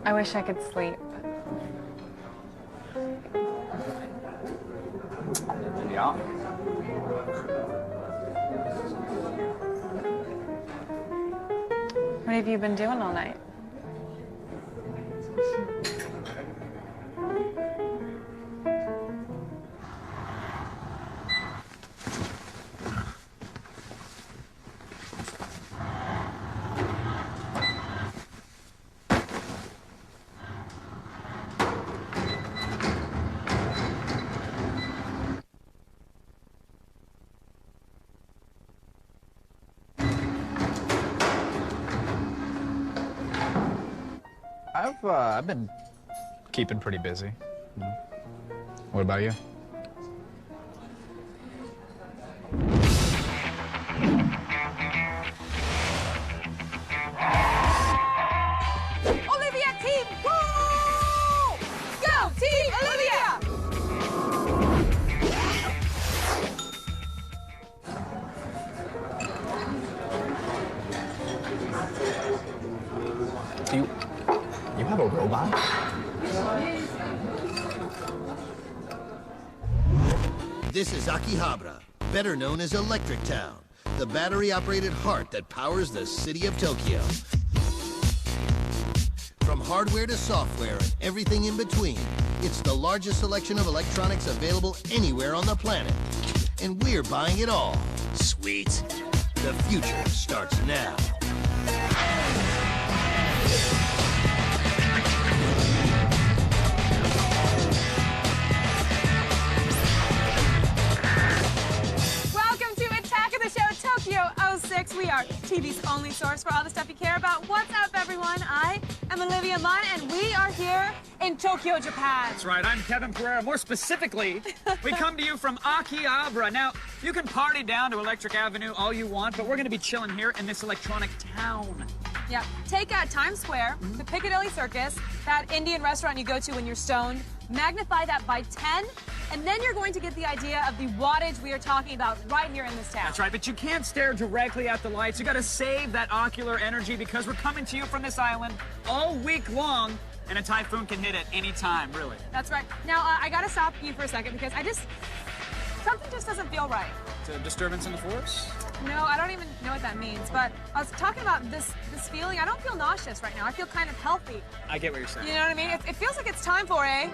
I wish I could sleep. Yeah. What have you been doing all night? I've been keeping pretty busy. What about you? Olivia team, go! Go, team Olivia! You have a robot? This is Akihabara, better known as Electric Town, the battery-operated heart that powers the city of Tokyo. From hardware to software and everything in between, it's the largest selection of electronics available anywhere on the planet. And we're buying it all. Sweet. The future starts now. Welcome to Attack of the Show Tokyo 06. We are TV's only source for all the stuff you care about. What's up, everyone? I am Olivia Munn, and we are here in Tokyo, Japan. That's right, I'm Kevin Pereira. More specifically, we come to you from Akihabara. Now, you can party down to Electric Avenue all you want, but we're going to be chilling here in this electronic town. Yeah, take Times Square, the Piccadilly Circus, that Indian restaurant you go to when you're stoned, magnify that by 10, and then you're going to get the idea of the wattage we are talking about right here in this town. That's right, but you can't stare directly at the lights. You got to save that ocular energy because we're coming to you from this island all week long, and a typhoon can hit at any time, really. That's right. Now, I got to stop you for a second because something just doesn't feel right. It's a disturbance in the force? No, I don't even know what that means, but I was talking about this feeling. I don't feel nauseous right now. I feel kind of healthy. I get what you're saying. You know what I mean? It feels like it's time for a...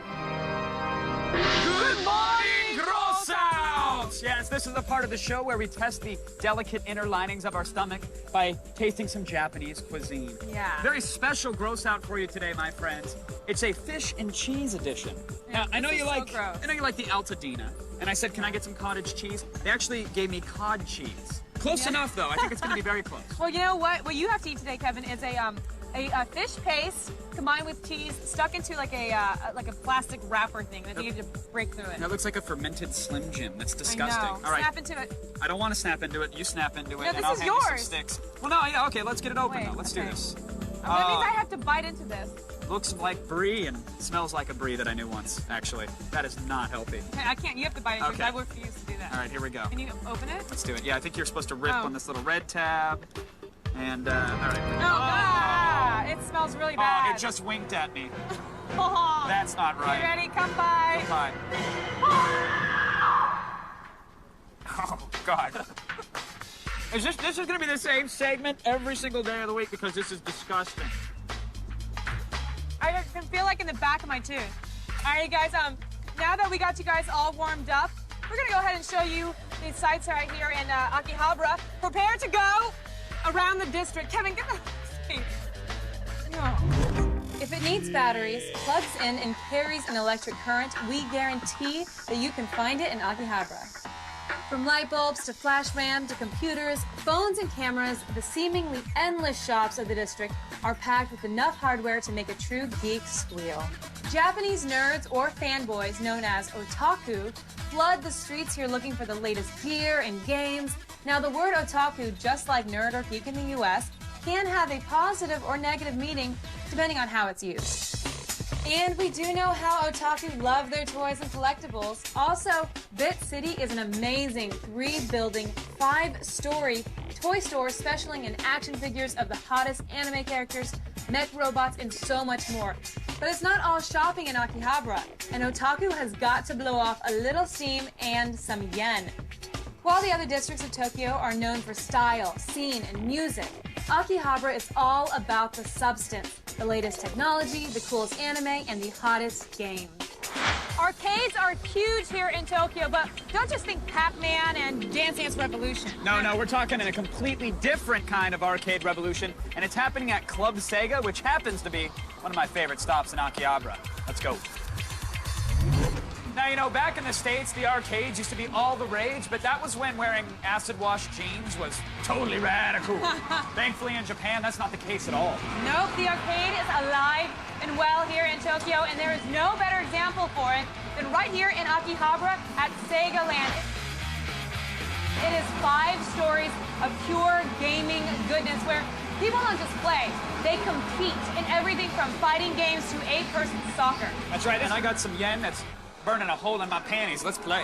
Good morning, gross outs! Yes, this is the part of the show where we test the delicate inner linings of our stomach by tasting some Japanese cuisine. Yeah. Very special gross out for you today, my friends. It's a fish and cheese edition. Now, I know you like the Altadena, and I said, can I get some cottage cheese? They actually gave me cod cheese. Close enough, though. I think it's going to be very close. Well, you know what? What you have to eat today, Kevin, is a fish paste combined with cheese stuck into like a plastic wrapper thing that you need to break through it. That looks like a fermented Slim Jim. That's disgusting. I know. All right. Snap into it. I don't want to snap into it. You snap into it, No, and this I'll is hang you some yours. sticks. Well, no, yeah, okay. Let's get it open, Wait, though. Let's do okay. this. That means I have to bite into this. Looks like brie and smells like a brie that I knew once, actually. That is not healthy. Okay, I can't. You have to bite into it. Okay. I refuse to do that. All right, here we go. Can you open it? Let's do it. Yeah, I think you're supposed to rip Oh. on this little red tab. And, all right. Ah, it smells really bad. Oh, it just winked at me. Oh. That's not right. You ready? Come by. Bye. Oh, God. This is going to be the same segment every single day of the week because this is disgusting. I can feel like in the back of my tooth. All right, you guys, now that we got you guys all warmed up, we're gonna go ahead and show you these sites right here in Akihabara. Prepare to go around the district. Kevin, get the seat. No. If it needs batteries, plugs in, and carries an electric current, we guarantee that you can find it in Akihabara. From light bulbs to flash RAM to computers, phones and cameras, the seemingly endless shops of the district are packed with enough hardware to make a true geek squeal. Japanese nerds or fanboys known as otaku flood the streets here looking for the latest gear and games. Now, the word otaku, just like nerd or geek in the US, can have a positive or negative meaning depending on how it's used. And we do know how otaku love their toys and collectibles. Also, Bit City is an amazing 3-building, 5-story toy store specializing in action figures of the hottest anime characters mech robots, and so much more. But it's not all shopping in Akihabara, and Otaku has got to blow off a little steam and some yen. While the other districts of Tokyo are known for style, scene, and music, Akihabara is all about the substance, the latest technology, the coolest anime, and the hottest games. Arcades are huge here in Tokyo, but don't just think Pac-Man and Dance Dance Revolution. No, we're talking in a completely different kind of arcade revolution, and it's happening at Club Sega, which happens to be one of my favorite stops in Akihabara. Let's go. Now, you know, back in the States, the arcades used to be all the rage, but that was when wearing acid-wash jeans was totally radical. Thankfully, in Japan, that's not the case at all. Nope, the arcade is alive and well here in Tokyo, and there is no better example for it than right here in Akihabara at Sega Land. It is 5 stories of pure gaming goodness where people don't just play, they compete in everything from fighting games to 8-person soccer. That's right, and I got some yen that's burning a hole in my panties. Let's play.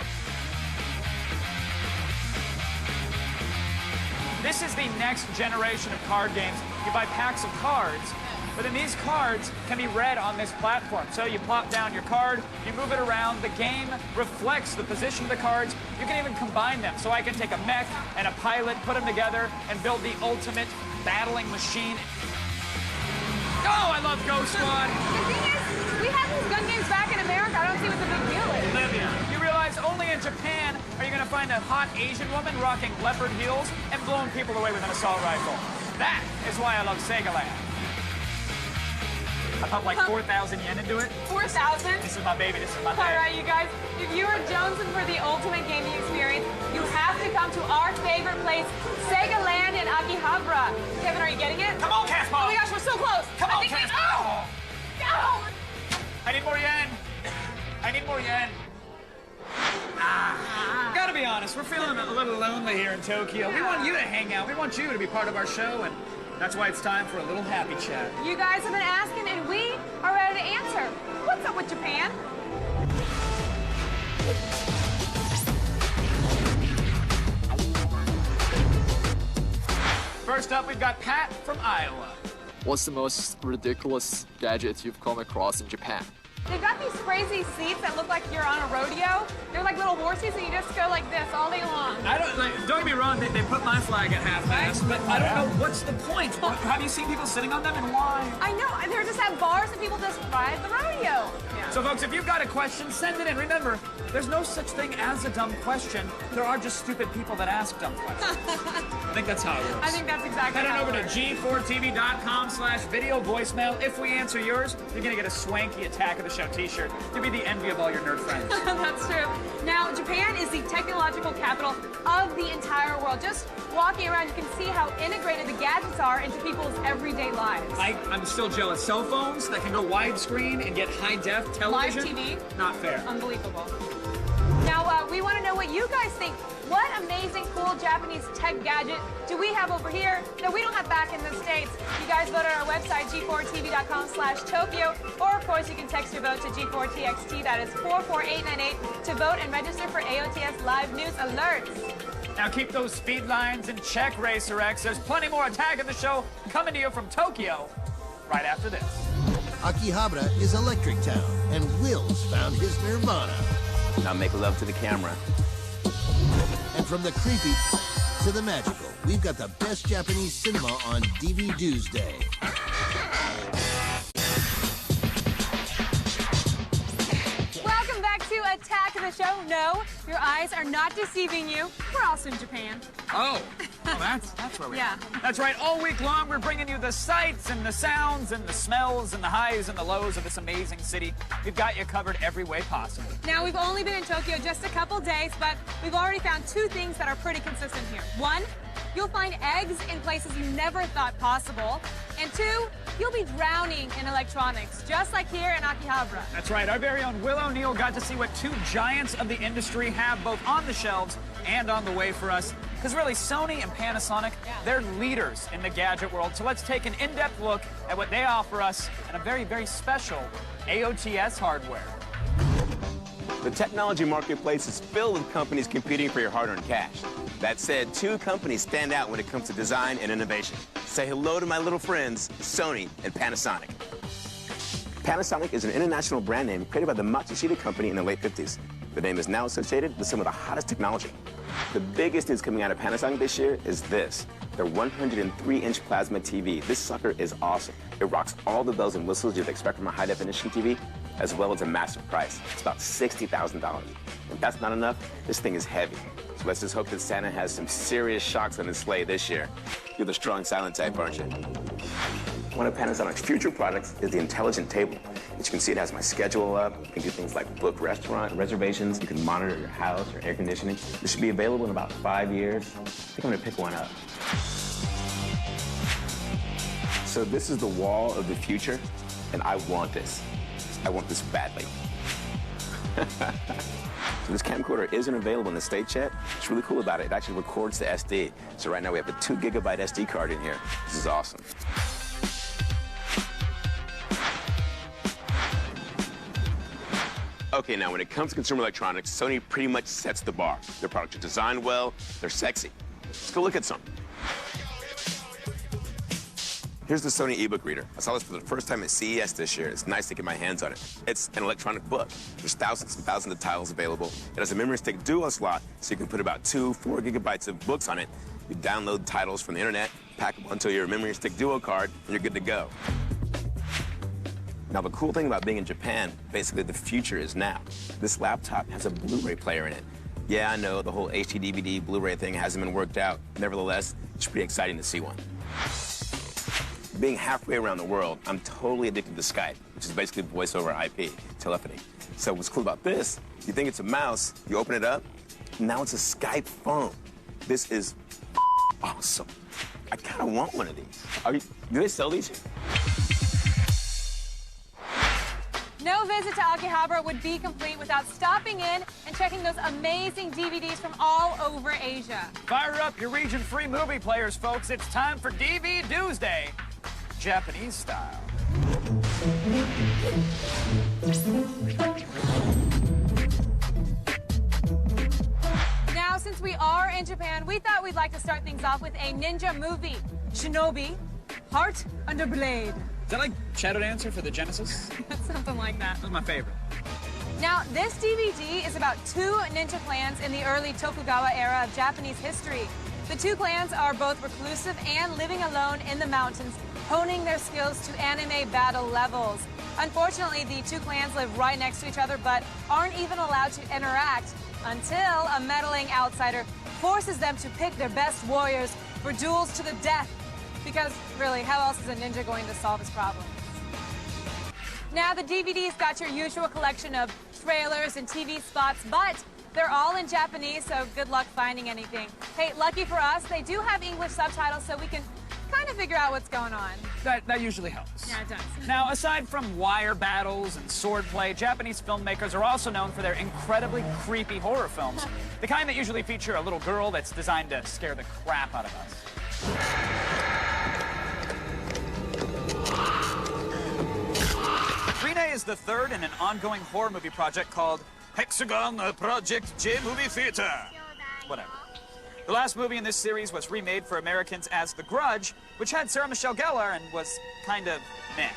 This is the next generation of card games. You buy packs of cards, but then these cards can be read on this platform. So you plop down your card, you move it around, the game reflects the position of the cards. You can even combine them. So I can take a mech and a pilot, put them together, and build the ultimate battling machine. Oh, I love Ghost Squad. The thing is, we have these gun games back in America. I don't see what the big deal is. Olivia, you realize only in Japan are you going to find a hot Asian woman rocking leopard heels and blowing people away with an assault rifle. That is why I love Sega Land. I pumped like 4,000 yen into it. 4,000? This is my baby. This is my All thing. right, you guys, if you are jonesing for the ultimate gaming experience, you have to come to our favorite place, Sega Land in Akihabara. Kevin, are you getting it? Come on, Casper. Oh my gosh, we're so close. Come on, I think we- Casper. Oh! Oh! I need more yen. I need more yen. Gotta be honest, we're feeling a little lonely here in Tokyo. We want you to hang out. We want you to be part of our show, and that's why it's time for a little happy chat. You guys have been asking, and we are ready to answer. What's up with Japan? First up, we've got Pat from Iowa. What's the most ridiculous gadget you've come across in Japan? They've got these crazy seats that look like you're on a rodeo. They're like little horses, and you just go like this all day long. Don't get me wrong, they put my flag at half-mast, but I don't know what's the point. Have you seen people sitting on them, and why? I know, and they're just at bars, and people just ride the rodeo. So, folks, if you've got a question, send it in. Remember, there's no such thing as a dumb question. There are just stupid people that ask dumb questions. I think that's how it works. I think that's exactly Head on how over it to works. g4tv.com/video voicemail. If we answer yours, you're going to get a swanky Attack of the Show t-shirt. You'll be the envy of all your nerd friends. That's true. Now, Japan is the technological capital of the entire world. Just walking around, you can see how integrated the gadgets are into people's everyday lives. I'm still jealous. Cell phones that can go widescreen and get high-def television. Live TV. Not fair. Unbelievable. Now, we want to know what you guys think. What amazing, cool Japanese tech gadget do we have over here that we don't have back in the States? You guys vote on our website, g4tv.com/Tokyo, or of course you can text your vote to G4TXT, that is 44898, to vote and register for AOTS live news alerts. Now keep those speed lines in check, Racer X. There's plenty more Attack of the Show coming to you from Tokyo right after this. Akihabara is Electric Town, and Will's found his nirvana. Now make love to the camera. And from the creepy to the magical, we've got the best Japanese cinema on DVD Tuesday. Welcome back to Attack of the Show. No, your eyes are not deceiving you. We're also in Japan. Oh, that's where we Yeah. are. That's right. All week long, we're bringing you the sights and the sounds and the smells and the highs and the lows of this amazing city. We've got you covered every way possible. Now, we've only been in Tokyo just a couple days, but we've already found 2 things that are pretty consistent here. 1, you'll find eggs in places you never thought possible. And 2, you'll be drowning in electronics, just like here in Akihabara. That's right. Our very own Will O'Neill got to see what 2 giants of the industry have both on the shelves and on the way for us. Because really, Sony and Panasonic, they're leaders in the gadget world. So let's take an in-depth look at what they offer us and a very, very special AOTS hardware. The technology marketplace is filled with companies competing for your hard-earned cash. That said, two companies stand out when it comes to design and innovation. Say hello to my little friends, Sony and Panasonic. Panasonic is an international brand name created by the Matsushita Company in the late 50s. The name is now associated with some of the hottest technology. The biggest news coming out of Panasonic this year is this, their 103-inch plasma TV. This sucker is awesome. It rocks all the bells and whistles you'd expect from a high-definition TV, as well as a massive price. It's about $60,000. If that's not enough, this thing is heavy. So let's just hope that Santa has some serious shocks on his sleigh this year. You're the strong, silent type, aren't you? One of Panasonic's future products is the Intelligent Table. As you can see, it has my schedule up. You can do things like book restaurant reservations. You can monitor your house, your air conditioning. This should be available in about 5 years. I think I'm gonna pick one up. So this is the wall of the future, and I want this. I want this badly. So this camcorder isn't available in the States yet. What's really cool about it, it actually records the SD. So right now we have a 2 GB SD card in here. This is awesome. Okay, now when it comes to consumer electronics, Sony pretty much sets the bar. Their products are designed well, they're sexy. Let's go look at some. Here's the Sony ebook reader. I saw this for the first time at CES this year. It's nice to get my hands on it. It's an electronic book. There's thousands and thousands of titles available. It has a memory stick dual slot, so you can put about 2-4 gigabytes of books on it. You download titles from the internet, pack them onto your memory stick dual card, and you're good to go. Now, the cool thing about being in Japan, basically the future is now. This laptop has a Blu-ray player in it. Yeah, I know the whole HD DVD Blu-ray thing hasn't been worked out. Nevertheless, it's pretty exciting to see one. Being halfway around the world, I'm totally addicted to Skype, which is basically voice over IP, telephony. So what's cool about this, you think it's a mouse, you open it up, now it's a Skype phone. This is awesome. I kind of want one of these. Do they sell these? No visit to Akihabara would be complete without stopping in and checking those amazing DVDs from all over Asia. Fire up your region-free movie players, folks. It's time for DV Doomsday, Japanese style. Now, since we are in Japan, we thought we'd like to start things off with a ninja movie, Shinobi, Heart Under Blade. Is that like Shadow Dancer for the Genesis? Something like that. That was my favorite. Now, this DVD is about 2 ninja clans in the early Tokugawa era of Japanese history. The 2 clans are both reclusive and living alone in the mountains, honing their skills to anime battle levels. Unfortunately, the 2 clans live right next to each other, but aren't even allowed to interact until a meddling outsider forces them to pick their best warriors for duels to the death. Because, really, how else is a ninja going to solve his problems? Now, the DVD's got your usual collection of trailers and TV spots, but they're all in Japanese, so good luck finding anything. Hey, lucky for us, they do have English subtitles, so we can kind of figure out what's going on. That usually helps. Yeah, it does. Now, aside from wire battles and swordplay, Japanese filmmakers are also known for their incredibly creepy horror films, the kind that usually feature a little girl that's designed to scare the crap out of us. Rene is the third in an ongoing horror movie project called Hexagon Project J Movie Theater. Whatever. The last movie in this series was remade for Americans as The Grudge, which had Sarah Michelle Gellar and was kind of meh.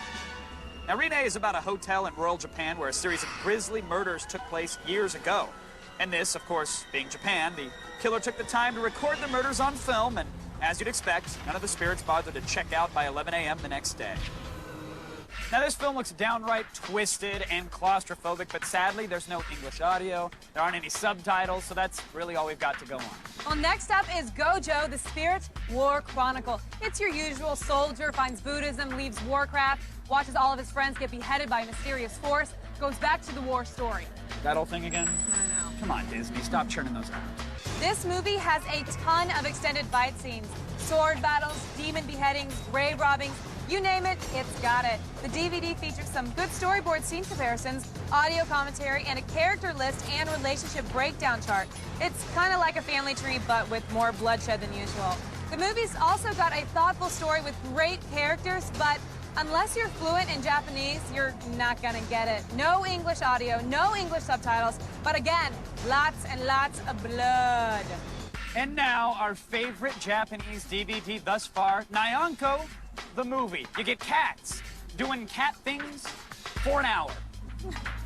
Now, Rene is about a hotel in rural Japan where a series of grisly murders took place years ago. And this, of course, being Japan, the killer took the time to record the murders on film, and as you'd expect, none of the spirits bothered to check out by 11 a.m. the next day. Now, this film looks downright twisted and claustrophobic, but sadly, there's no English audio, there aren't any subtitles, so that's really all we've got to go on. Well, next up is Gojo, the Spirit War Chronicle. It's your usual soldier, finds Buddhism, leaves Warcraft, watches all of his friends get beheaded by a mysterious force, goes back to the war story. That whole thing again? I know. Come on, Disney, stop churning those out. This movie has a ton of extended fight scenes. Sword battles, demon beheadings, grave robbings, you name it, it's got it. The DVD features some good storyboard scene comparisons, audio commentary, and a character list and relationship breakdown chart. It's kind of like a family tree, but with more bloodshed than usual. The movie's also got a thoughtful story with great characters, but unless you're fluent in Japanese, you're not gonna get it. No English audio, no English subtitles, but again, lots and lots of blood. And now, our favorite Japanese DVD thus far, Nyanko, the movie. You get cats doing cat things for an hour.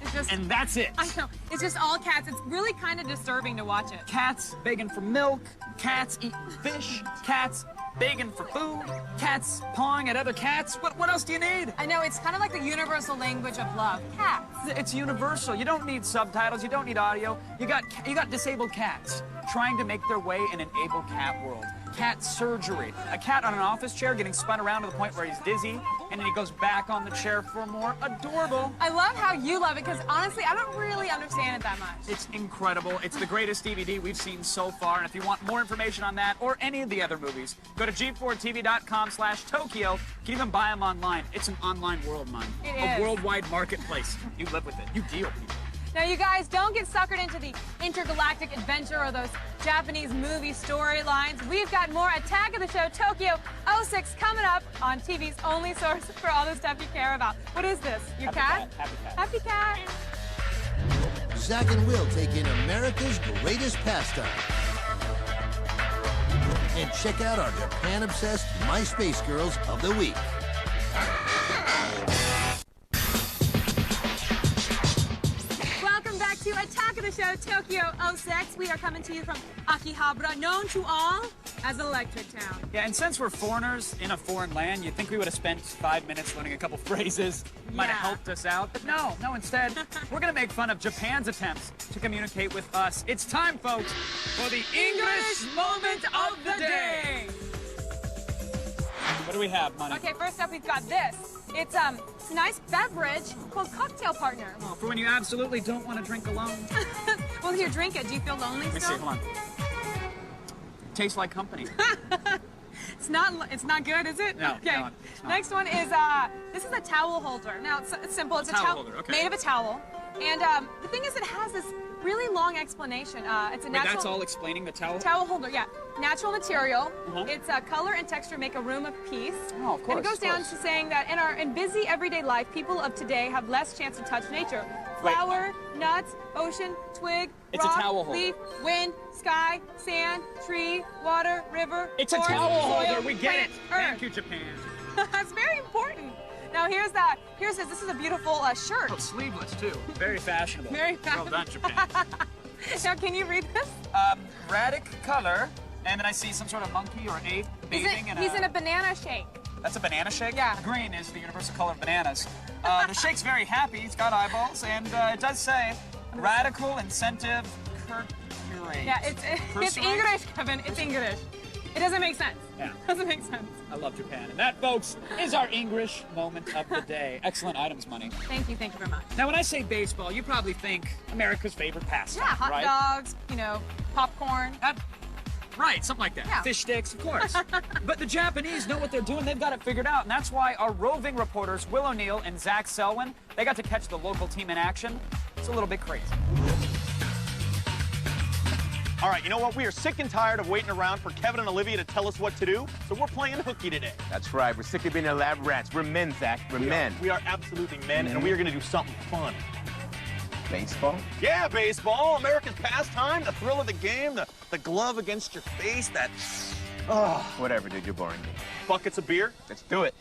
It's just, And that's it. I know. It's just all cats. It's really kind of disturbing to watch it. Cats begging for milk, cats eating fish, cats begging for food, cats pawing at other cats. What else do you need? I know. It's kind of like the universal language of love. Cats. It's universal. You don't need subtitles. You don't need audio. You got disabled cats trying to make their way in an able cat world. Cat surgery. A cat on an office chair getting spun around to the point where he's dizzy, and then he goes back on the chair for more. Adorable. I love how you love it because honestly, I don't really understand it that much. It's incredible. It's the greatest DVD we've seen so far. And if you want more information on that or any of the other movies, go to g4tv.com/Tokyo. You can even buy them online. It's an online world, man. It A is. worldwide marketplace. You live with it. You deal people. Now, you guys, don't get suckered into the intergalactic adventure or those Japanese movie storylines. We've got more Attack of the Show Tokyo 06 coming up on TV's only source for all the stuff you care about. What is this? Your cat? Happy cat. Happy cat. Zach and Will take in America's greatest pastime. And check out our Japan-obsessed MySpace Girls of the Week. Welcome back to Attack of the Show Tokyo 06. We are coming to you from Akihabara, known to all as Electric Town. Yeah, and since we're foreigners in a foreign land, you'd think we would have spent 5 minutes learning a couple phrases. Might have Yeah. helped us out, but no, instead, we're gonna make fun of Japan's attempts to communicate with us. It's time, folks, for the English moment of the day. What do we have, Money? Okay, first up, we've got this. It's a nice beverage called Cocktail Partner. Oh, for when you absolutely don't want to drink alone. Well, here, drink it. Do you feel lonely Let me see, still? hold on. Tastes like company. It's not good, is it? No, Okay. no, it's not. Next one is this is a towel holder. Now it's simple. It's a towel towel holder, okay. made of a towel, and the thing is, it has this really long explanation. It's a Wait, natural that's all explaining the towel? towel holder. Yeah, natural material. Uh-huh. Its color and texture make a room of peace. Oh, of course, And it goes of down course. to saying that in busy everyday life, people of today have less chance to touch nature. Wait. Flower, nuts, ocean, twig, It's a rock, towel holder. leaf, wind, sky, sand, tree, water, river. It's a forest, towel holder. soil, We get it. planet, Thank you, Japan. Earth. It's very important. Now here's this. This is a beautiful shirt. Oh, sleeveless, too. Very fashionable. Very Well done, Japan. Now can you read this? Radic color, and then I see some sort of monkey or ape bathing in He's in a banana shake. That's a banana shake? Yeah. Green is the universal color of bananas. The shake's very happy. It's got eyeballs, and it does say radical incentive curate. Yeah, it's Cursory? English, Kevin. It's English. It doesn't make sense. Yeah. Doesn't make sense. I love Japan. And that, folks, is our English moment of the day. Excellent items, Money. Thank you very much. Now, when I say baseball, you probably think America's favorite pastime, Yeah, hot right? dogs, popcorn. Right, something like that. Yeah. Fish sticks, of course. But the Japanese know what they're doing. They've got it figured out. And that's why our roving reporters, Will O'Neill and Zach Selwyn, they got to catch the local team in action. It's a little bit crazy. All right, you know what? We are sick and tired of waiting around for Kevin and Olivia to tell us what to do, so we're playing hooky today. That's right. We're sick of being lab rats. We're men, Zach. We're men. We are absolutely men, and we are going to do something fun. Baseball? Yeah, baseball, America's pastime, the thrill of the game, the glove against your face, that Whatever, dude. You're boring me. buckets of beer. Let's do it.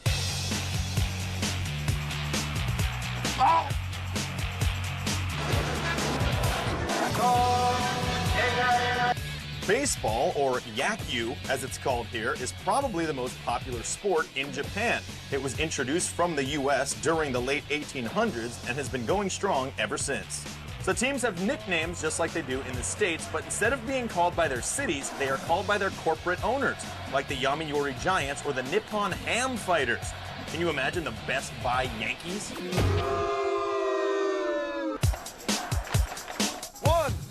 Baseball, or yakyu, as it's called here, is probably the most popular sport in Japan. It was introduced from the U.S. during the late 1800s and has been going strong ever since. So teams have nicknames just like they do in the States, but instead of being called by their cities, they are called by their corporate owners, like the Yomiuri Giants or the Nippon Ham Fighters. Can you imagine the Best Buy Yankees? 1,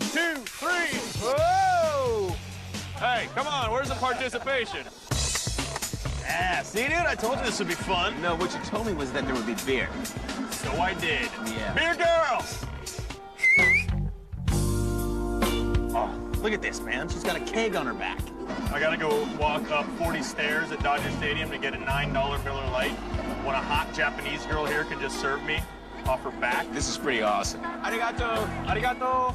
2, 3, whoa! Hey, come on, where's the participation? Yeah, see, dude, I told you this would be fun. No, what you told me was that there would be beer. So I did. Yeah. Beer girl! Oh, look at this, man. She's got a keg on her back. I gotta go walk up 40 stairs at Dodger Stadium to get a $9 Miller Lite when a hot Japanese girl here could just serve me off her back. This is pretty awesome. Arigato! Arigato!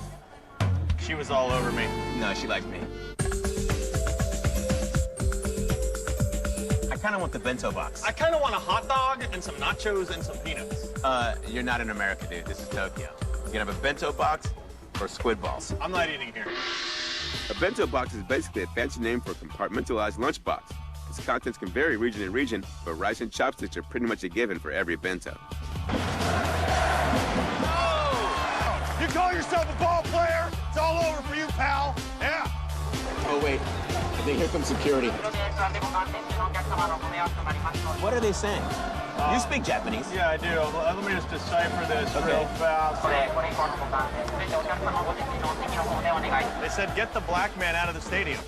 She was all over me. No, she liked me. kind of want the bento box. I kind of want a hot dog and some nachos and some peanuts. You're not in America, dude. This is Tokyo. You can have a bento box or squid balls. I'm not eating here. A bento box is basically a fancy name for a compartmentalized lunchbox. Its contents can vary region to region, but rice and chopsticks are pretty much a given for every bento. Oh! You call yourself a ball player? It's all over for you, pal. Yeah. Oh, wait. I think here comes security. What are they saying? You speak Japanese. Yeah, I do. Let me just decipher this real fast. They said, get the black man out of the stadium.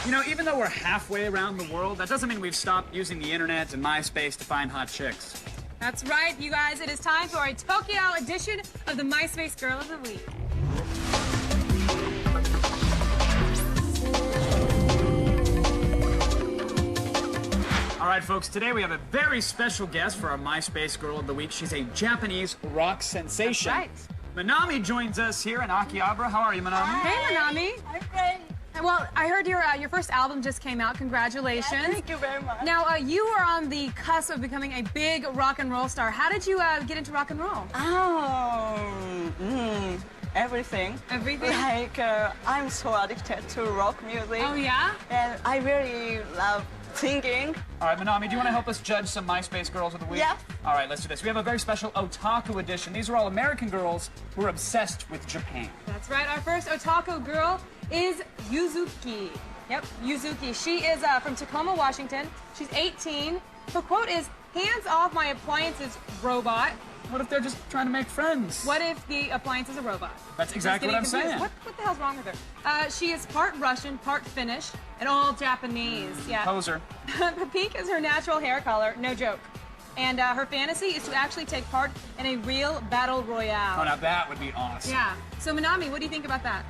You know, even though we're halfway around the world, that doesn't mean we've stopped using the internet and MySpace to find hot chicks. That's right, you guys. It is time for a Tokyo edition of the MySpace Girl of the Week. All right, folks, today we have a very special guest for our MySpace Girl of the Week. She's a Japanese rock sensation. That's right. Manami joins us here in Akihabara. How are you, Manami? Hey, Manami. I'm great. Well, I heard your first album just came out. Congratulations. Yeah, thank you very much. Now, you were on the cusp of becoming a big rock and roll star. How did you get into rock and roll? Everything. Everything? Like, I'm so addicted to rock music. Oh, yeah? And I really love singing. All right, Manami, do you want to help us judge some MySpace Girls of the Week? Yeah. All right, let's do this. We have a very special Otaku edition. These are all American girls who are obsessed with Japan. That's right. Our first otaku girl is Yuzuki. Yep, Yuzuki. She is from Tacoma, Washington. She's 18. Her quote is, "Hands off my appliances, robot." What if they're just trying to make friends? What if the appliance is a robot? That's exactly what I'm saying. What the hell's wrong with her? She is part Russian, part Finnish, and all Japanese. Yeah. Poser. Pink is her natural hair color, no joke. And her fantasy is to actually take part in a real battle royale. Oh, now that would be awesome. Yeah. So Manami, what do you think about that?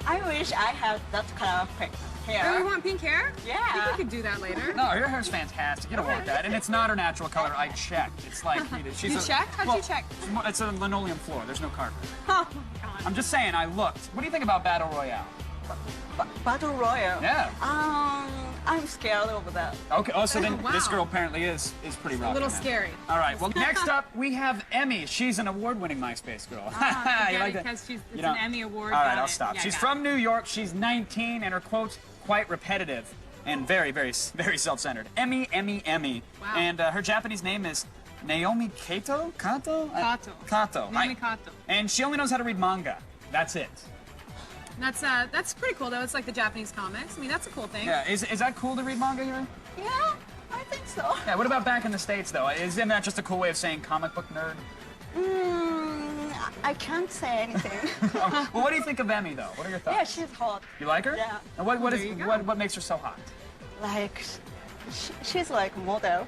I wish I had that kind of hair. Oh, you want pink hair? Yeah. I think we could do that later. No, your hair's fantastic. You don't want that. And it's not her natural color. I checked. It's like... You checked? How'd you check? It's a linoleum floor. There's no carpet. Oh, my God. I'm just saying, I looked. What do you think about Battle Royale? Battle Royale? Yeah. I'm scared of that. Okay, oh, so then Wow. this girl apparently is pretty rough. A little scary. All right, well, next up, we have Emmy. She's an award-winning MySpace girl. You like that? Because it's You know- an Emmy Award. All right, got I'll it. stop. Yeah, She's got from New York. She's 19, and her quote's quite repetitive and very, very, very self-centered. Emmy, Emmy, Emmy. Wow. And her Japanese name is Naomi Kato? Kato? Kato. Naomi Kato. And she only knows how to read manga. That's it. That's pretty cool, though. It's like the Japanese comics. I mean, that's a cool thing. Yeah, is that cool to read manga here? Yeah, I think so. Yeah, what about back in the States, though? Isn't that just a cool way of saying comic book nerd? I can't say anything. Well, what do you think of Emmy, though? What are your thoughts? Yeah, she's hot. You like her? Yeah. And what makes her so hot? Like, she's like model.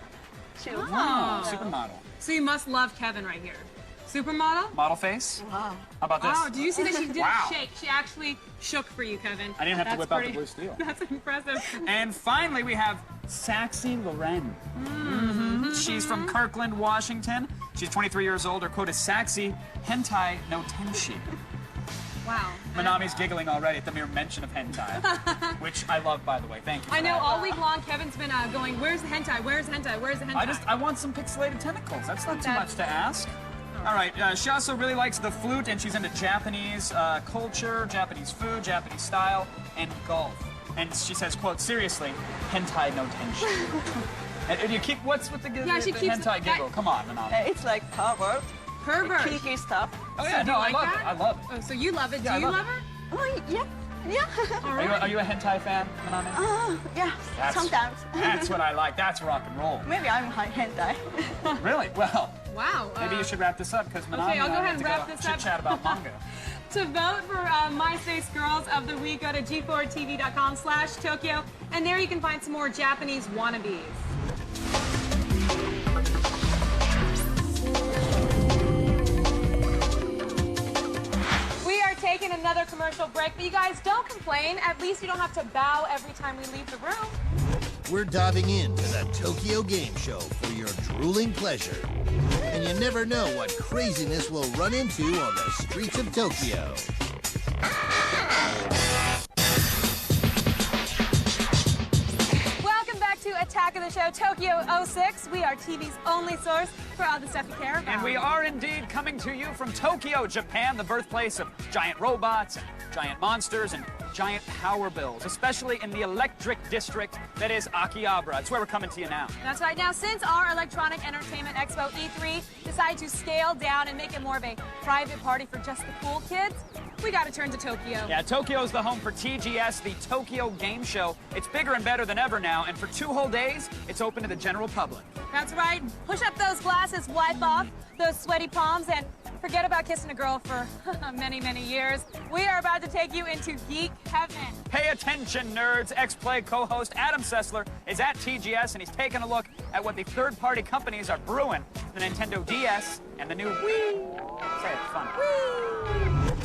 She's Supermodel. So you must love Kevin right here. Supermodel? Model face? Wow. How about this? Oh, do you see that she didn't Wow. shake? She actually shook for you, Kevin. I didn't have to That's whip out the pretty- blue steel. That's impressive. And finally, we have Saxy Loren. She's from Kirkland, Washington. She's 23 years old. Her quote is Saxy hentai no tenshi. Wow. Manami's giggling already at the mere mention of hentai, which I love, by the way. Thank you. for I know that. all week long Kevin's been going, where's the hentai? Where's the hentai? Where's the hentai? I want some pixelated tentacles. That's not too That- much to ask. All right, she also really likes the flute, and she's into Japanese culture, Japanese food, Japanese style, and golf. And she says, quote, seriously, hentai no tenshi. and you keep, what's with the she keeps hentai that- giggle? Come on, Manami. It's like pervert. Pervert. Kinky stuff. Oh, yeah, do no, you I like love that? it. I love it. Oh, so you love it. Yeah, I Do you love love it. her? Oh, yeah. Yeah. Are you a hentai fan, Manami? Yeah, sometimes. That's what I like. That's rock and roll. Maybe I'm hentai. Really? Well, Wow. maybe you should wrap this up because Manami okay, I'll and go I ahead have and to wrap go this up. chit-chat about manga. To vote for MySpace Girls of the Week, go to g4tv.com/Tokyo, and there you can find some more Japanese wannabes. We are taking another commercial break, but you guys don't complain. At least you don't have to bow every time we leave the room. We're diving into the Tokyo Game Show for your drooling pleasure. And you never know what craziness we'll run into on the streets of Tokyo. Attack of the Show Tokyo 06. We are TV's only source for all the stuff you care about. And we are indeed coming to you from Tokyo, Japan, the birthplace of giant robots, and giant monsters, and giant power bills, especially in the electric district that is Akihabara. That's where we're coming to you now. That's right. Now, since our Electronic Entertainment Expo E3 decided to scale down and make it more of a private party for just the cool kids, we got to turn to Tokyo. Yeah, Tokyo is the home for TGS, the Tokyo Game Show. It's bigger and better than ever now, and for 2 whole days, it's open to the general public. That's right. Push up those glasses, wipe off those sweaty palms, and forget about kissing a girl for many, many years. We are about to take you into geek heaven. Pay attention, nerds. X-Play co-host Adam Sessler is at TGS, and he's taking a look at what the third-party companies are brewing, the Nintendo DS and the new Wii. Say it, fun.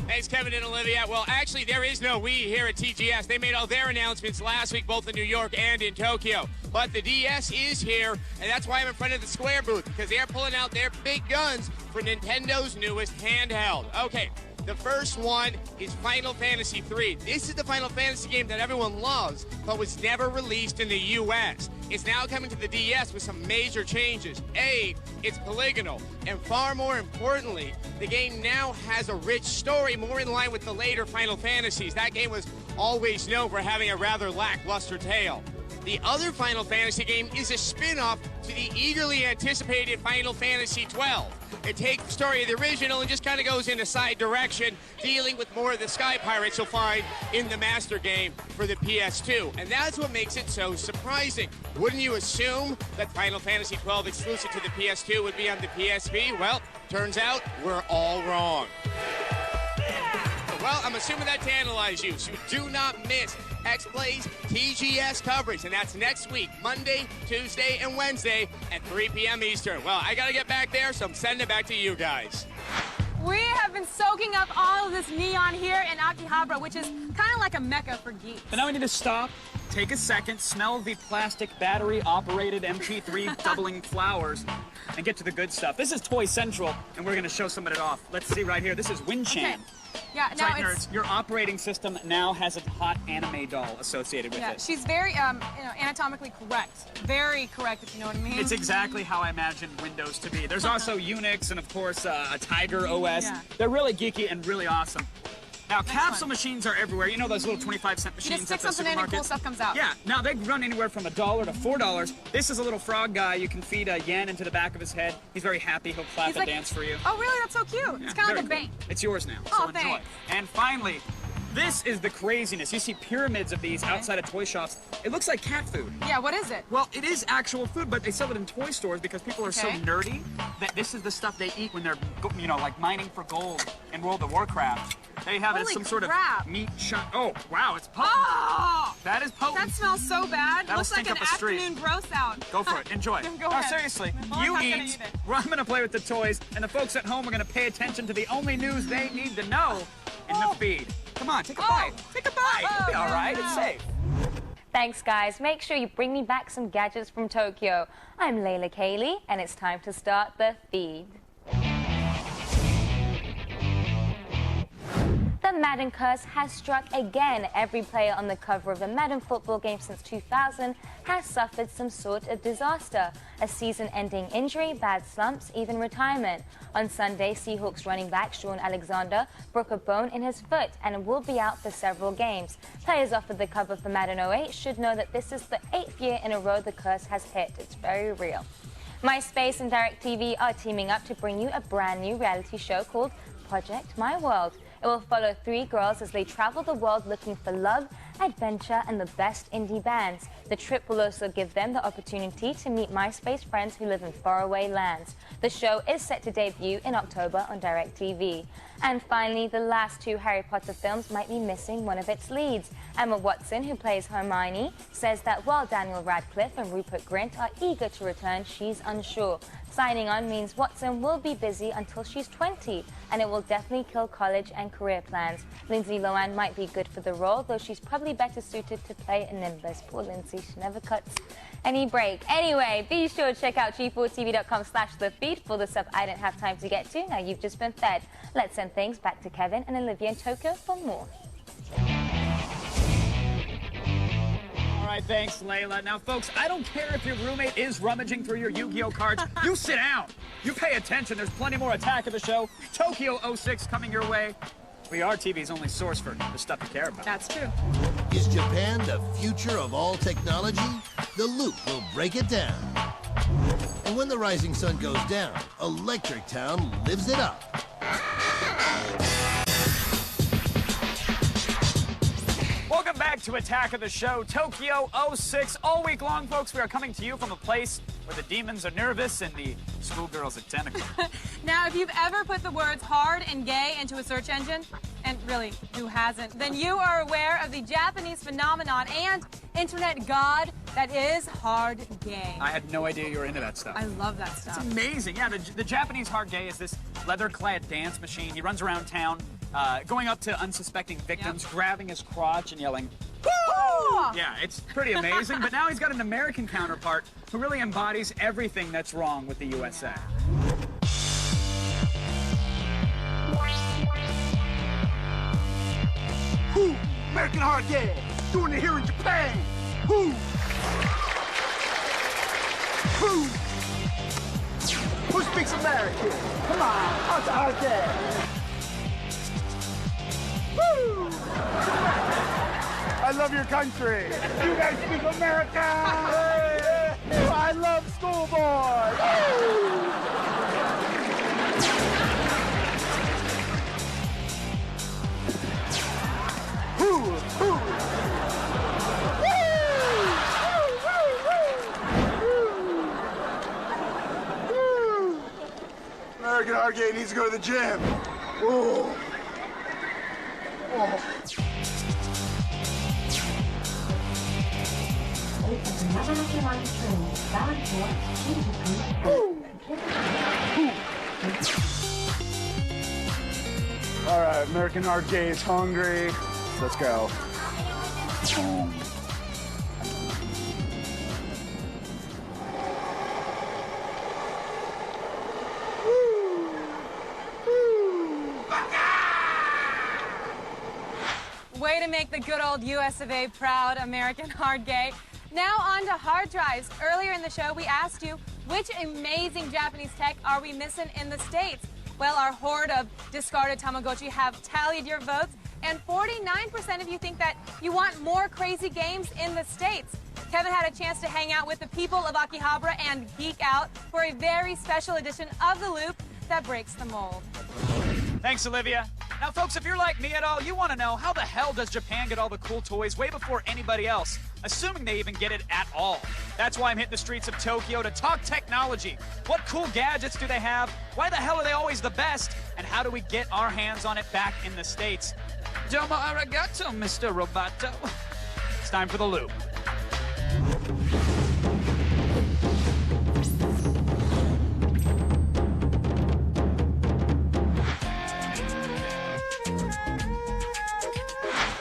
Thanks, Kevin and Olivia. Well, actually, there is no Wii here at TGS. They made all their announcements last week, both in New York and in Tokyo. But the DS is here, and that's why I'm in front of the Square booth, because they're pulling out their big guns for Nintendo's newest handheld. Okay, the first one is Final Fantasy III. This is the Final Fantasy game that everyone loves, but was never released in the US. It's now coming to the DS with some major changes. A, it's polygonal, and far more importantly, the game now has a rich story more in line with the later Final Fantasies. That game was always known for having a rather lackluster tale. The other Final Fantasy game is a spin-off to the eagerly anticipated Final Fantasy XII. It takes the story of the original and just kind of goes in a side direction, dealing with more of the Sky Pirates you'll find in the master game for the PS2. And that's what makes it so surprising. Wouldn't you assume that Final Fantasy XII exclusive to the PS2 would be on the PSP? Well, turns out we're all wrong. Well, I'm assuming that tantalized you, so do not miss X-Play's TGS coverage, and that's next week, Monday, Tuesday, and Wednesday at 3 p.m. Eastern. Well, I gotta get back there, so I'm sending it back to you guys. We have been soaking up all of this neon here in Akihabara, which is kind of like a mecca for geeks. But now we need to stop, take a second, smell the plastic battery-operated MP3 doubling flowers, and get to the good stuff. This is Toy Central, and we're gonna show some of it off. Let's see right here. This is Winchan. Okay. Yeah, now right, nerds. Your operating system now has a hot anime doll associated with it. She's very, anatomically correct. Very correct, if you know what I mean. It's exactly how I imagined Windows to be. There's also Unix and, of course, a Tiger OS. Yeah. They're really geeky and really awesome. Now, capsule machines are everywhere. You know those little 25-cent machines you just stick at the something in and cool stuff comes out. Yeah. Now, they run anywhere from $1 to $4. This is a little frog guy. You can feed a yen into the back of his head. He's very happy. He'll clap and dance for you. Oh, really? That's so cute. Yeah, it's kind of like a bank. It's yours now. Oh, so enjoy. thanks. And finally, this is the craziness. You see pyramids of these outside of toy shops. It looks like cat food. Yeah, what is it? Well, it is actual food, but they sell it in toy stores because people are so nerdy that this is the stuff they eat when they're, like mining for gold in World of Warcraft. There you have it. It's some sort of meat shot. Oh, wow, it's potent. Oh! That is potent. That smells so bad. That'll Looks like stink an up a street. afternoon gross out. Go for it. Enjoy. Go ahead. Seriously, Well, you I'm not eat. gonna eat it. I'm going to play with the toys, and the folks at home are going to pay attention to the only news they need to know in the feed. Come on, take a bite. Take a bite. It'll be all right. It's safe. Thanks, guys. Make sure you bring me back some gadgets from Tokyo. I'm Layla Kaylee, and it's time to start the feed. The Madden curse has struck again. Every player on the cover of a Madden football game since 2000 has suffered some sort of disaster. A season-ending injury, bad slumps, even retirement. On Sunday, Seahawks running back Shaun Alexander broke a bone in his foot and will be out for several games. Players offered the cover for Madden 08 should know that this is the 8th year in a row the curse has hit. It's very real. MySpace and DirecTV are teaming up to bring you a brand new reality show called Project My World. It will follow 3 girls as they travel the world looking for love, adventure, and the best indie bands. The trip will also give them the opportunity to meet MySpace friends who live in faraway lands. The show is set to debut in October on DirecTV. And finally, the last 2 Harry Potter films might be missing one of its leads. Emma Watson, who plays Hermione, says that while Daniel Radcliffe and Rupert Grint are eager to return, she's unsure. Signing on means Watson will be busy until she's 20, and it will definitely kill college and career plans. Lindsay Lohan might be good for the role, though she's probably better suited to play a Nimbus. Poor Lindsay, she never cuts any break. Anyway, be sure to check out G4TV.com/thefeed for the stuff I didn't have time to get to. Now you've just been fed. Let's send things back to Kevin and Olivia in Tokyo for more. All right, thanks, Layla. Now, folks, I don't care if your roommate is rummaging through your Yu-Gi-Oh cards. You sit down. You pay attention. There's plenty more Attack of the Show. Tokyo 06 coming your way. We are TV's only source for the stuff you care about. That's true. Is Japan the future of all technology? The Loop will break it down. And when the rising sun goes down, Electric Town lives it up. Welcome back to Attack of the Show, Tokyo 06. All week long, folks, we are coming to you from a place where the demons are nervous and the schoolgirls are tentacle. Now, if you've ever put the words hard and gay into a search engine, and really, who hasn't, then you are aware of the Japanese phenomenon and internet god that is hard gay. I had no idea you were into that stuff. I love that stuff. It's amazing. Yeah, the Japanese hard gay is this leather-clad dance machine. He runs around town, going up to unsuspecting victims, grabbing his crotch and yelling, "Woo!" Yeah, it's pretty amazing. But now he's got an American counterpart who really embodies everything that's wrong with the USA. Who? American hard gay. Doing it here in Japan. Who? Who? Who speaks American? Come on, how's the hard gay? Woo! I love your country. You guys speak American. I love schoolboy. Woo! Woo! American hard gay needs to go to the gym. Ooh. Oh. All right, American hard gay is hungry. Let's go. Way to make the good old US of A proud, American hard gay. Now on to hard drives. Earlier in the show, we asked you, which amazing Japanese tech are we missing in the States? Well, our horde of discarded Tamagotchi have tallied your votes, and 49% of you think that you want more crazy games in the States. Kevin had a chance to hang out with the people of Akihabara and geek out for a very special edition of The Loop that breaks the mold. Thanks, Olivia. Now, folks, if you're like me at all, you want to know how the hell does Japan get all the cool toys way before anybody else, assuming they even get it at all. That's why I'm hitting the streets of Tokyo to talk technology. What cool gadgets do they have? Why the hell are they always the best? And how do we get our hands on it back in the States? Domo arigato, Mr. Roboto. It's time for The Loop.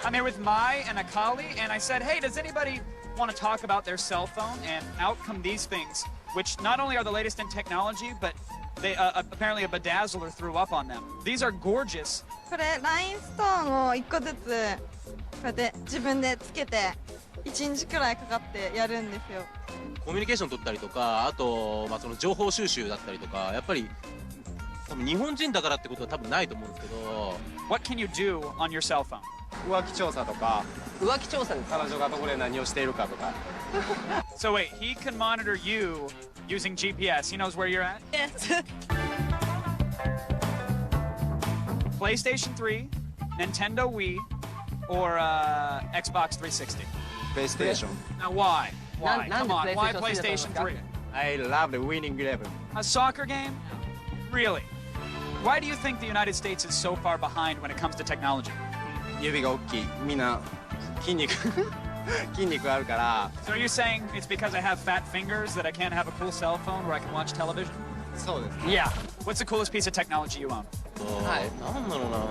I'm here with Mai and Akali, and I said, hey, does anybody want to talk about their cell phone? And out come these things, which not only are the latest in technology, but they apparently a bedazzler threw up on them. These are gorgeous. これラインストーンを1個ずつこうやって自分でつけて1日くらいかかってやるんですよ。コミュニケーション取ったりとか、あとその情報収集だったりとか、やっぱり多分日本人だからってことは多分ないと思うんですけど。What can you do on your cell phone? 浮気調査とか。浮気調査です。彼女がどこで何をしているかとか。So wait, he can monitor you using GPS. He knows where you're at? Yes. PlayStation 3, Nintendo Wii, or Xbox 360? PlayStation. Now why? Why? Come on, why PlayStation 3? I love the Winning Eleven. A soccer game? Really? Why do you think the United States is so far behind when it comes to technology? 指が大きい。みんな筋肉あるから。So are you saying it's because I have fat fingers that I can't have a cool cell phone where I can watch television? そうです。Yeah. What's the coolest piece of technology you own? なんだろうな。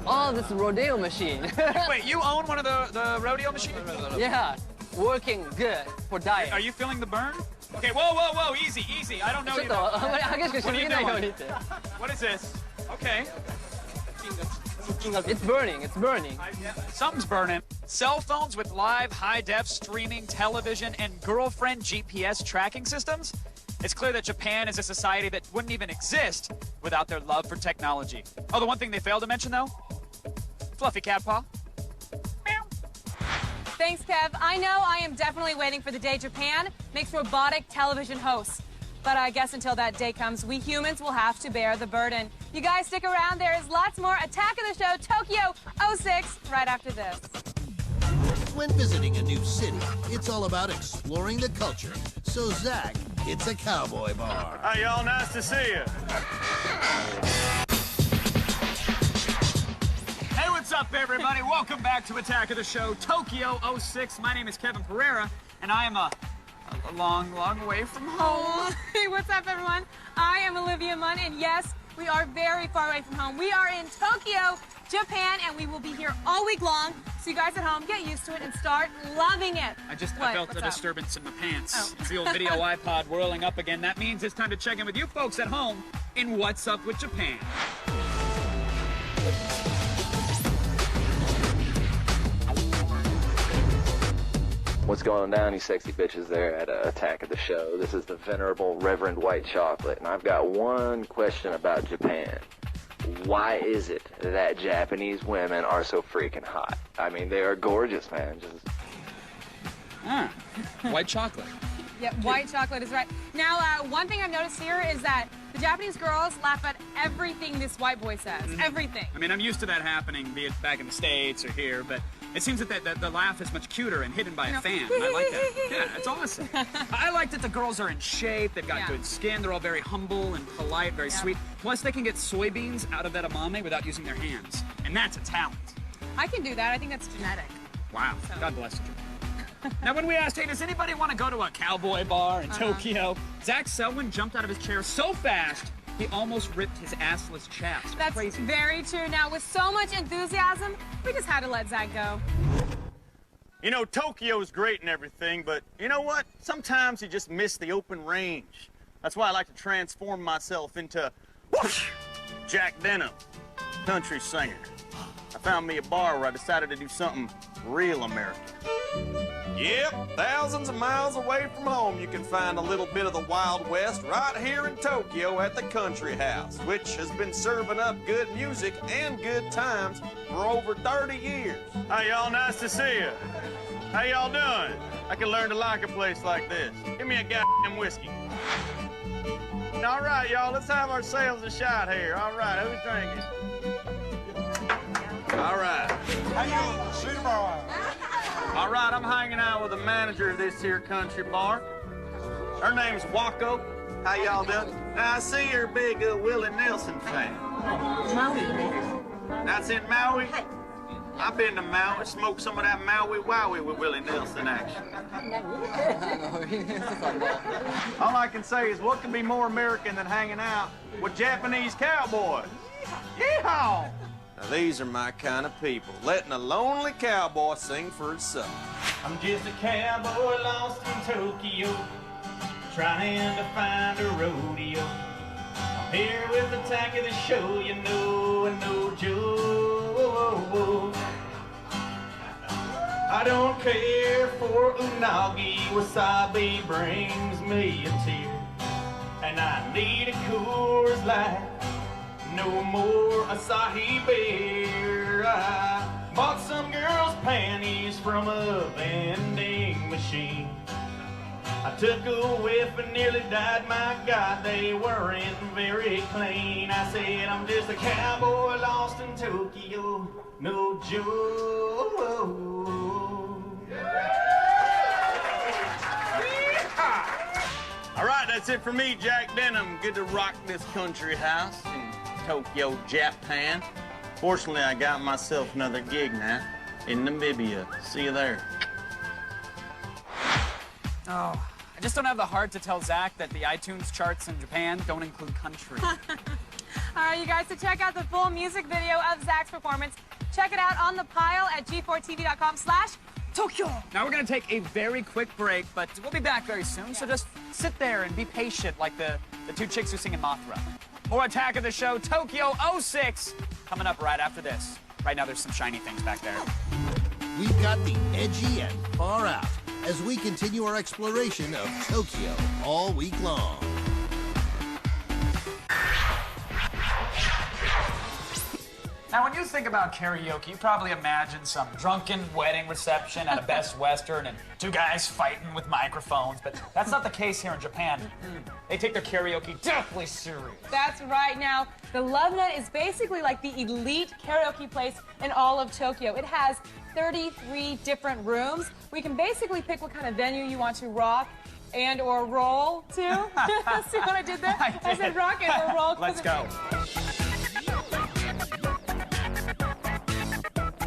Oh, this rodeo machine. Wait, you own one of the rodeo machines? Yeah, working good for diet. Are you feeling the burn? Okay, whoa, easy. I don't know you. What are you doing? What is this? Okay. It's burning. Something's burning. Cell phones with live high-def streaming television and girlfriend GPS tracking systems? It's clear that Japan is a society that wouldn't even exist without their love for technology. Oh, the one thing they failed to mention, though? Fluffy cat paw. Thanks, Kev. I know I am definitely waiting for the day Japan makes robotic television hosts. But I guess until that day comes, we humans will have to bear the burden. You guys stick around. There is lots more Attack of the Show Tokyo 06 right after this. When visiting a new city, it's all about exploring the culture. So, Zach, it's a cowboy bar. Hi, y'all. Nice to see you. Hey, what's up, everybody? Welcome back to Attack of the Show Tokyo 06. My name is Kevin Pereira, and I am a long, long way from home. Hey, what's up, everyone? I am Olivia Munn, and yes, we are very far away from home. We are in Tokyo, Japan, and we will be here all week long. So you guys at home, get used to it and start loving it. I felt a disturbance in my pants. Oh. It's the old video iPod whirling up again. That means it's time to check in with you folks at home in What's Up with Japan. What's going down, you sexy bitches there at Attack of the Show? This is the Venerable Reverend White Chocolate, and I've got one question about Japan. Why is it that Japanese women are so freaking hot? I mean, they are gorgeous, man. White chocolate. Yeah, white chocolate is right. Now, one thing I've noticed here is that the Japanese girls laugh at everything this white boy says. Everything. I mean, I'm used to that happening, be it back in the States or here, but it seems that the laugh is much cuter and hidden by a fan. I like that. Yeah, it's awesome. I like that the girls are in shape, they've got good skin, they're all very humble and polite, very sweet. Plus, they can get soybeans out of edamame without using their hands. And that's a talent. I can do that. I think that's genetic. Wow. So. God bless you. Now, when we asked, hey, does anybody want to go to a cowboy bar in Tokyo? Zach Selwyn jumped out of his chair so fast, he almost ripped his assless chaps. That's crazy. Very true. Now, with so much enthusiasm, we just had to let Zach go. You know, Tokyo's great and everything, but you know what? Sometimes you just miss the open range. That's why I like to transform myself into whoosh, Jack Denham, country singer. I found me a bar where I decided to do something real American. Yep, thousands of miles away from home, you can find a little bit of the Wild West right here in Tokyo at the Country House, which has been serving up good music and good times for over 30 years. Hi, y'all. Nice to see you. How y'all doing? I can learn to like a place like this. Give me a goddamn whiskey. All right, y'all, let's have ourselves a shot here. All right, who's drinking? All right. How you doing? See you tomorrow. All right, I'm hanging out with the manager of this here country bar. Her name's Wako. How y'all doing? Now, I see you're a big Willie Nelson fan. Maui. That's in Maui? I've been to Maui, smoked some of that Maui Wowie with Willie Nelson action. All I can say is what can be more American than hanging out with Japanese cowboys? Yeehaw! Now, these are my kind of people, letting a lonely cowboy sing for himself. I'm just a cowboy lost in Tokyo, trying to find a rodeo. I'm here with Attack of the Show, you know, and no Joe. I don't care for unagi, wasabi brings me a tear, and I need a Coors Light. No more Asahi beer. I bought some girls' panties from a vending machine. I took a whiff and nearly died. My God, they weren't very clean. I said, I'm just a cowboy lost in Tokyo. No Joe. All right, that's it for me, Jack Denham. Good to rock this country house in Tokyo, Japan. Fortunately, I got myself another gig now in Namibia. See you there. Oh, I just don't have the heart to tell Zach that the iTunes charts in Japan don't include country. All right, you guys, to check out the full music video of Zach's performance, check it out on the pile at g4tv.com/Tokyo. Now we're going to take a very quick break, but we'll be back very soon, so just sit there and be patient like the two chicks who sing in Mothra. More Attack of the Show Tokyo 06 coming up right after this. Right now, there's some shiny things back there. we've got the edgy and far out as we continue our exploration of Tokyo all week long. Now, when you think about karaoke, you probably imagine some drunken wedding reception at a Best Western and two guys fighting with microphones, but that's not the case here in Japan. They take their karaoke deathly serious. That's right. Now, the LoveNet is basically like the elite karaoke place in all of Tokyo. It has 33 different rooms. We can basically pick what kind of venue you want to rock and or roll to. See what I did there? I said rock and or roll. Let's go.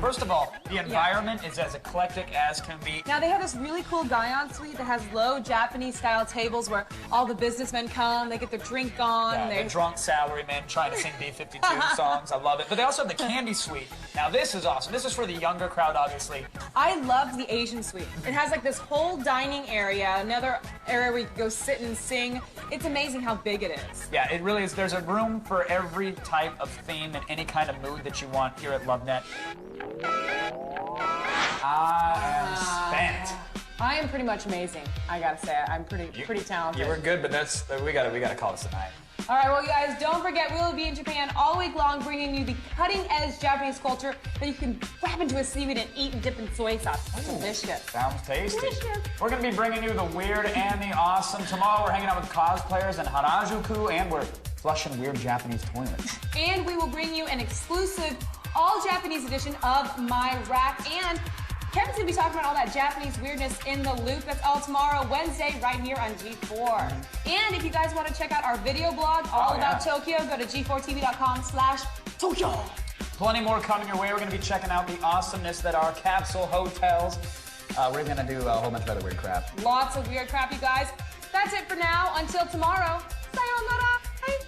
First of all, the environment is as eclectic as can be. Now, they have this really cool Guyon suite that has low Japanese-style tables where all the businessmen come, they get their drink on. Yeah, the drunk salarymen trying to sing B-52 songs. I love it. But they also have the Candy Suite. Now, this is awesome. This is for the younger crowd, obviously. I love the Asian suite. It has like this whole dining area, another area where you can go sit and sing. It's amazing how big it is. Yeah, it really is. There's a room for every type of theme and any kind of mood that you want here at LoveNet. I am spent. I am pretty much amazing. I gotta say, I'm pretty talented. You were good, but we gotta call this a night. All right, well, you guys, don't forget, we will be in Japan all week long, bringing you the cutting-edge Japanese culture that you can wrap into a seaweed and eat and dip in soy sauce. That's delicious. Sounds tasty. Delicious. We're going to be bringing you the weird and the awesome. Tomorrow, we're hanging out with cosplayers in Harajuku, and we're flushing weird Japanese toilets. And we will bring you an exclusive all-Japanese edition of My Rack, and Kevin's going to be talking about all that Japanese weirdness in the loop. That's all tomorrow, Wednesday, right here on G4. And if you guys want to check out our video blog all about Tokyo, go to g4tv.com/Tokyo. Plenty more coming your way. We're going to be checking out the awesomeness that are capsule hotels. We're going to do a whole bunch of other weird crap. Lots of weird crap, you guys. That's it for now. Until tomorrow, sayonara. Bye.